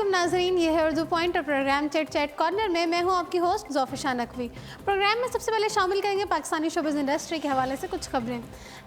अस्सलामुअलैकुम नाज़रीन, ये है उर्दू पॉइंट और प्रोग्राम चिट चैट कॉर्नर में मैं हूँ आपकी होस्ट ज़ोफ़िशा नकवी। प्रोग्राम में सबसे पहले शामिल करेंगे पाकिस्तानी शोबिज़ इंडस्ट्री के हवाले से कुछ खबरें।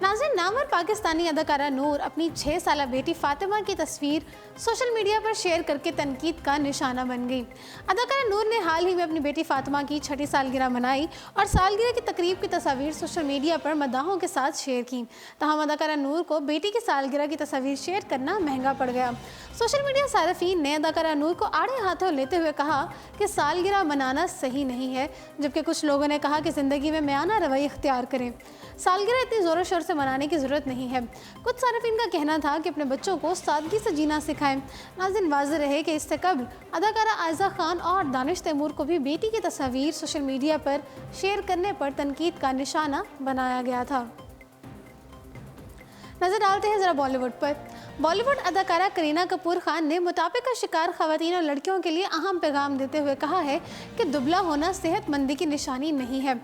नाज़रीन, नामवर पाकिस्तानी अदाकारा नूर अपनी 6 साला बेटी फ़ातिमा की तस्वीर सोशल मीडिया पर शेयर करके तनकीद का निशाना बन गई। अदाकारा नूर ने हाल ही में अपनी बेटी फ़ातिमा की 6ठी सालगिरह मनाई और सालगिरह की तकरीब की तस्वीर सोशल मीडिया पर मदाहों के साथ शेयर की। तमाम अदाकारा नूर को बेटी की सालगिरह की तस्वीर शेयर करना महंगा पड़ गया। सोशल मीडिया सारफीन ने अदाकारा नूर को आड़े हाथों लेते हुए कहा कि सालगिरह मनाना सही नहीं है, जबकि कुछ लोगों ने कहा कि ज़िंदगी में म्याना रवैया इख्तियार करें। सालगिरह इतनी ज़ोर शोर से मनाने की ज़रूरत नहीं है। कुछ सारफीन का कहना था कि अपने बच्चों को सादगी से जीना सिखाएं। नाज़रीन, वाज़ेह रहे कि इससे कबल अदाकारा आयज़ा खान और दानिश तैमूर को भी बेटी की तस्वीर सोशल मीडिया पर शेयर करने पर तनकीद का निशाना बनाया गया था। नज़र डालते हैं ज़रा बॉलीवुड पर। बॉलीवुड अदाकारा करीना कपूर खान ने मोटापे का शिकार ख़वातीन और लड़कियों के लिए अहम पैगाम देते हुए कहा है कि दुबला होना सेहतमंदी की निशानी नहीं है।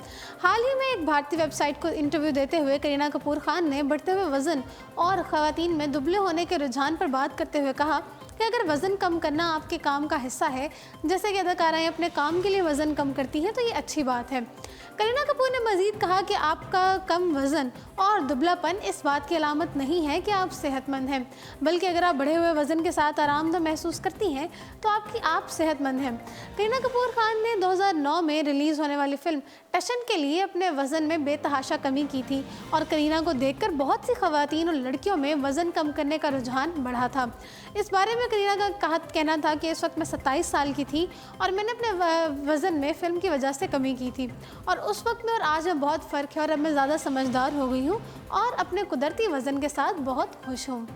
हाल ही में एक भारतीय वेबसाइट को इंटरव्यू देते हुए करीना कपूर खान ने बढ़ते हुए वज़न और ख़वातीन में दुबले होने के रुझान पर बात करते हुए कहा कि अगर वज़न कम करना आपके काम का हिस्सा है, जैसे कि अदाकाराएँ अपने काम के लिए वज़न कम करती हैं, तो ये अच्छी बात है। करीना कपूर ने मज़ीद कहा कि आपका कम वज़न और दुबलापन इस बात की अलामत नहीं है कि आप सेहतमंद हैं, बल्कि अगर आप बढ़े हुए वज़न के साथ आरामदायक महसूस करती हैं तो आप सेहतमंद हैं। करीना कपूर खान ने 2009 में रिलीज़ होने वाली फ़िल्म टशन के लिए अपने वज़न में बेतहाशा कमी की थी और करीना को देखकर बहुत सी ख़वातीन और लड़कियों में वज़न कम करने का रुझान बढ़ा था। इस बारे में करीना का कहना था कि इस वक्त मैं 27 साल की थी और मैंने अपने वज़न में फ़िल्म की वजह से कमी की थी और उस वक्त में और आज में बहुत फ़र्क है और अब मैं ज़्यादा समझदार हो गई हूँ और अपने कुदरती वज़न के साथ बहुत खुश हूँ।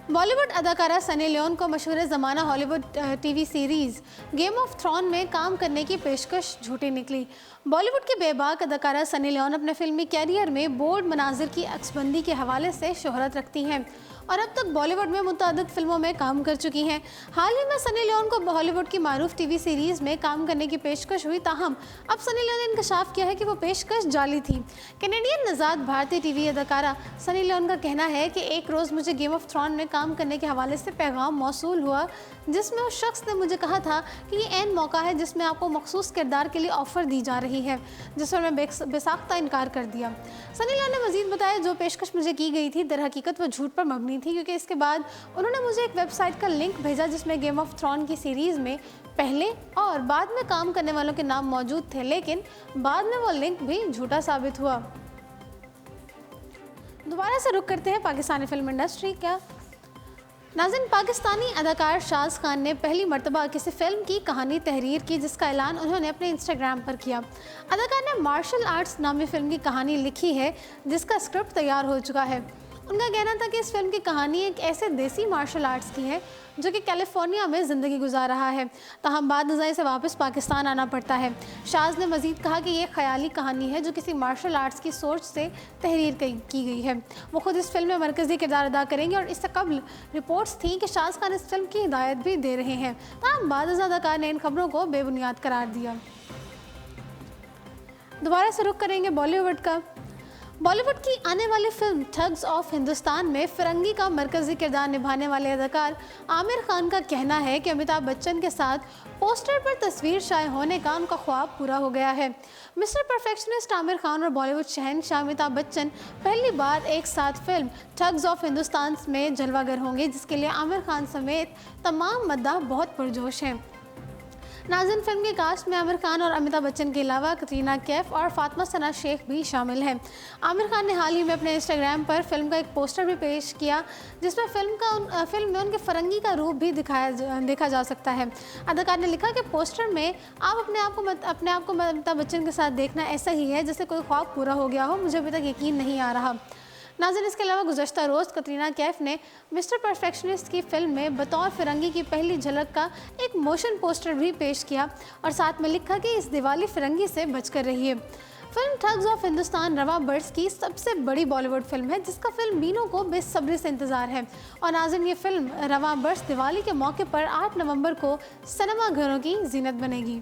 बॉलीवुड अदाकारा सनी लियोन को मशहूर ज़माना Hollywood TV series Game of Throne में काम करने की पेशकश झूठी निकली। बॉलीवुड की बेबाक अदाकारा सनी लियोन अपने फिल्मी कैरियर में बोल्ड मनाजिर की अक्सबंदी के हवाले से शोहरत रखती हैं और अब तक बॉलीवुड में मुतअद्दिद फिल्मों में काम कर चुकी हैं। हाल ही में सनी लियोन को हॉलीवुड की मारूफ टीवी सीरीज़ में काम करने की पेशकश हुई, ताहम अब सनी लियोन ने इंकशाफ किया है कि वो पेशकश जाली थी। कैनेडियन नज़ाद भारतीय टीवी अदाकारा सनी लियोन का कहना है कि एक रोज़ मुझे गेम ऑफ थ्रोन में काम करने के हवाले से पैगाम मौसूल हुआ, जिसमें उस शख्स ने मुझे कहा था कि ये ऐन मौका है जिसमें आपको मखसूस किरदार के लिए ऑफ़र दी जा रही है, जिस पर मैं बेसाख्ता इनकार कर दिया। सनी लियोन ने मज़ीद बताया, जो पेशकश मुझे की गई थी दर हकीकत वो झूठ पर मबनी थी, क्योंकि इसके बाद उन्होंने मुझे एक वेबसाइट का लिंक भेजा जिसमें गेम ऑफ थ्रोन की सीरीज़ में पहले और बाद में काम करने वालों के नाम मौजूद थे, लेकिन बाद में वो लिंक भी झूठा साबित हुआ। दोबारा से रुख करते हैं पाकिस्तानी फिल्म इंडस्ट्री का। नाज़रीन, पाकिस्तानी अदाकार शाज़ खान ने पहली मरतबा किसी फ़िल्म की कहानी तहरीर की, जिसका ऐलान उन्होंने अपने इंस्टाग्राम पर किया। अदाकार ने मार्शल आर्ट्स नामी फ़िल्म की कहानी लिखी है, जिसका स्क्रिप्ट तैयार हो चुका है। उनका कहना था कि इस फिल्म की कहानी एक ऐसे देसी मार्शल आर्ट्स की है जो कि कैलिफोर्निया में ज़िंदगी गुजार रहा है, ताहम बाद नज़ाई से वापस पाकिस्तान आना पड़ता है। शाज़ ने मज़ीद कहा कि ये ख़याली कहानी है जो किसी मार्शल आर्ट्स की सोच से तहरीर की गई है। वो खुद इस फिल्म में मरकज़ी किरदार अदा करेंगे और इससे कबल रिपोर्ट्स थी कि शाज़ खान इस फिल्म की हिदायत भी दे रहे हैं, ताहम बाद अदाकार ने इन खबरों को बेबुनियाद करार दिया। दोबारा से रुख करेंगे बॉलीवुड का। बॉलीवुड की आने वाली फिल्म ठग्स ऑफ हिंदुस्तान में फिरंगी का मरकज़ी किरदार निभाने वाले अदाकार आमिर खान का कहना है कि अमिताभ बच्चन के साथ पोस्टर पर तस्वीर शाये होने का उनका ख्वाब पूरा हो गया है। मिस्टर परफेक्शनिस्ट आमिर खान और बॉलीवुड शहंशाह अमिताभ बच्चन पहली बार एक साथ फिल्म ठग्स ऑफ हिंदुस्तान में जलवागर होंगे, जिसके लिए आमिर खान समेत तमाम मद्दाह बहुत पुरजोश हैं। नाज़रीन, फिल्म के कास्ट में आमिर खान और अमिताभ बच्चन के अलावा कतरीना कैफ और फातिमा सना शेख भी शामिल हैं। आमिर खान ने हाल ही में अपने इंस्टाग्राम पर फिल्म का एक पोस्टर भी पेश किया, जिसमें फिल्म में उनके फरंगी का रूप भी देखा जा सकता है। अदाकार ने लिखा कि पोस्टर में आप अपने आप को अमिताभ बच्चन के साथ देखना ऐसा ही है जैसे कोई ख्वाब पूरा हो गया हो, मुझे अभी तक यकीन नहीं आ रहा। नाज़रीन, इसके अलावा गुज़श्ता रोज़ कतरीना कैफ ने मिस्टर परफेक्शनिस्ट की फ़िल्म में बतौर फिरंगी की पहली झलक का एक मोशन पोस्टर भी पेश किया और साथ में लिखा कि इस दिवाली फिरंगी से बचकर रहिए। फिल्म ठग्स ऑफ हिंदुस्तान रवा बर्ड्स की सबसे बड़ी बॉलीवुड फिल्म है, जिसका फिल्म बीनों को बेसब्री से इंतज़ार है। और नाज़रीन, ये फिल्म रवा बर्ड्स दिवाली के मौके पर 8 नवंबर को सिनेमा घरों की जीनत बनेगी।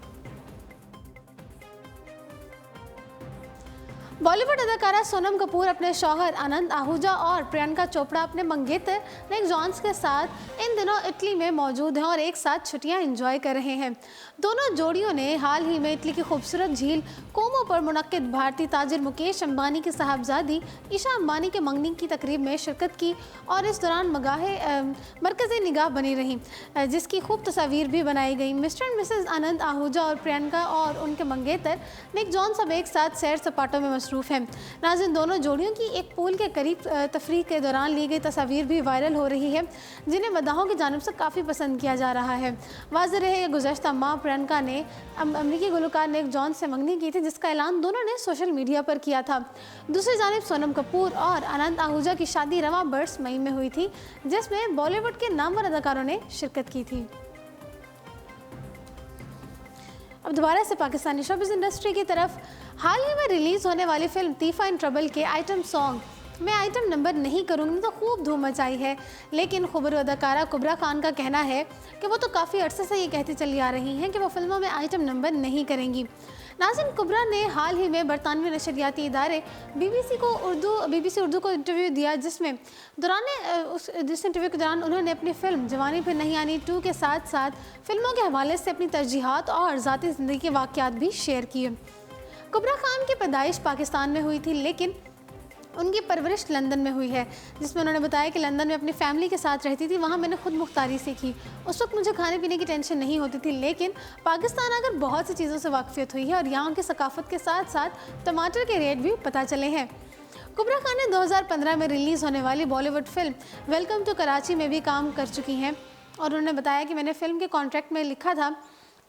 बॉलीवुड अदाकारा सोनम कपूर अपने शौहर आनंद आहूजा और प्रियंका चोपड़ा अपने मंगेतर निक जॉन्स के साथ इन दिनों इटली में मौजूद हैं और एक साथ छुट्टियां एंजॉय कर रहे हैं। दोनों जोड़ियों ने हाल ही में इटली की खूबसूरत झील कोमो पर मुनक्किद भारतीय ताजिर मुकेश अंबानी की साहबजादी ईशा अंबानी के मंगनी की तकरीब में शिरकत की और इस दौरान मरकज़ी निगाह बनी रही, जिसकी खूब तस्वीर भी बनाई गई। मिस्टर एंड मिसेज आनंद आहूजा और प्रियंका और उनके मंगेतर निक जॉन्स अब एक साथ सैर सपाटों में मसरूफ़ हैं। नाज़रीन, दोनों जोड़ियों की एक पूल के करीब तफरीह के दौरान ली गई तस्वीर भी वायरल हो रही है, जिन्हें मदाहों की जानिब से काफ़ी पसंद किया जा रहा है। वाज़ेह रहे कि गुज़श्ता माह प्रियंका ने अमरीकी गुलकार निक जॉन्स से मंगनी की थी, जिसका ऐलान दोनों ने सोशल मीडिया पर किया था। दूसरी जानिब सोनम कपूर और आनंद आहूजा की शादी रवां बरस मई में हुई थी, जिसमें बॉलीवुड के नामवर अदाकारों ने शिरकत की थी। अब दोबारा से पाकिस्तानी शोबिज़ इंडस्ट्री की तरफ। हाल ही में रिलीज़ होने वाली फिल्म तीफा इन ट्रबल के आइटम सॉन्ग मैं आइटम नंबर नहीं करूँगी तो खूब धूम मचाई है, लेकिन खुबरू अदाकारा कुबरा खान का कहना है कि वो तो काफ़ी अरसे से ये कहती चली आ रही हैं कि वो फिल्मों में आइटम नंबर नहीं करेंगी। नाज़रीन, कुबरा ने हाल ही में बरतानवी नशरियाती इदारे BBC उर्दू को इंटरव्यू दिया, जिस इंटरव्यू के दौरान उन्होंने अपनी फिल्म जवानी फिर नहीं आनी 2 के साथ साथ फिल्मों के हवाले से अपनी तरजीहात और ज़ाती ज़िंदगी के वाक़यात भी शेयर किए। कुबरा खान की पैदाइश पाकिस्तान में हुई थी, लेकिन उनकी परवरिश लंदन में हुई है, जिसमें उन्होंने बताया कि लंदन में अपनी फैमिली के साथ रहती थी। वहाँ मैंने खुद मुख्तारी सीखी। उस वक्त मुझे खाने पीने की टेंशन नहीं होती थी, लेकिन पाकिस्तान आकर बहुत सी चीज़ों से वाकफियत हुई है और यहाँ की सकाफत के साथ साथ टमाटर के रेट भी पता चले हैं। कुबरा खान ने 2015 में रिलीज़ होने वाली Bollywood film Welcome to Karachi में भी काम कर चुकी हैं और उन्होंने बताया कि मैंने फिल्म के कॉन्ट्रैक्ट में लिखा था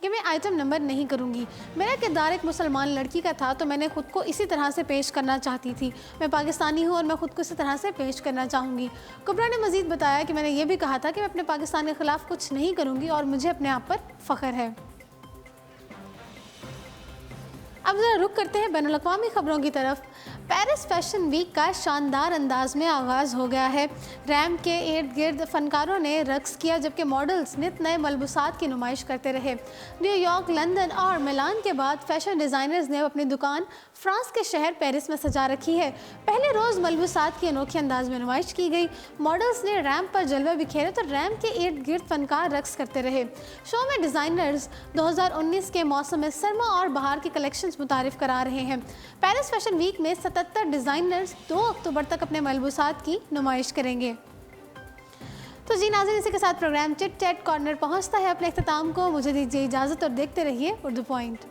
कि मैं आइटम नंबर नहीं करूंगी। मेरा किरदार एक मुसलमान लड़की का था, तो मैंने खुद को इसी तरह से पेश करना चाहती थी। मैं पाकिस्तानी हूं और मैं खुद को इसी तरह से पेश करना चाहूँगी। कुबरा ने मज़ीद बताया कि मैंने ये भी कहा था कि मैं अपने पाकिस्तान के ख़िलाफ़ कुछ नहीं करूँगी और मुझे अपने आप पर फ़ख्र है। अब ज़रा रुक करते हैं बैनुल अक़वामी ख़बरों की तरफ। पेरिस फैशन वीक का शानदार अंदाज में आगाज़ हो गया है। रैम्प के इर्द गिर्द फ़नकारों ने रक्स किया, जबकि मॉडल्स नित नए मलबूसात की नुमाइश करते रहे। न्यूयॉर्क, लंदन और मिलान के बाद फैशन डिज़ाइनर्स ने अपनी दुकान फ्रांस के शहर पेरिस में सजा रखी है। पहले रोज़ मलबूसात की अनोखी अंदाज में नुमाइश की गई। मॉडल्स ने रैम्प पर जलवे बिखेरे तो रैम्प के इर्द गिर्द फ़नकार रक्स करते रहे। शो में डिज़ाइनर्स 2019 के मौसम में सरमा और बहार की कलेक्शंस मुतारिफ करा रहे हैं। पेरिस फैशन वीक में 77 डिज़ाइनर्स 2 अक्टूबर तक अपने मलबूसात की नुमाइश करेंगे। तो जी नाज़रीन, इसी के साथ प्रोग्राम चिट चैट कॉर्नर पहुंचता है अपने इख्तिताम को। मुझे दीजिए इजाज़त और देखते रहिए उर्दू पॉइंट।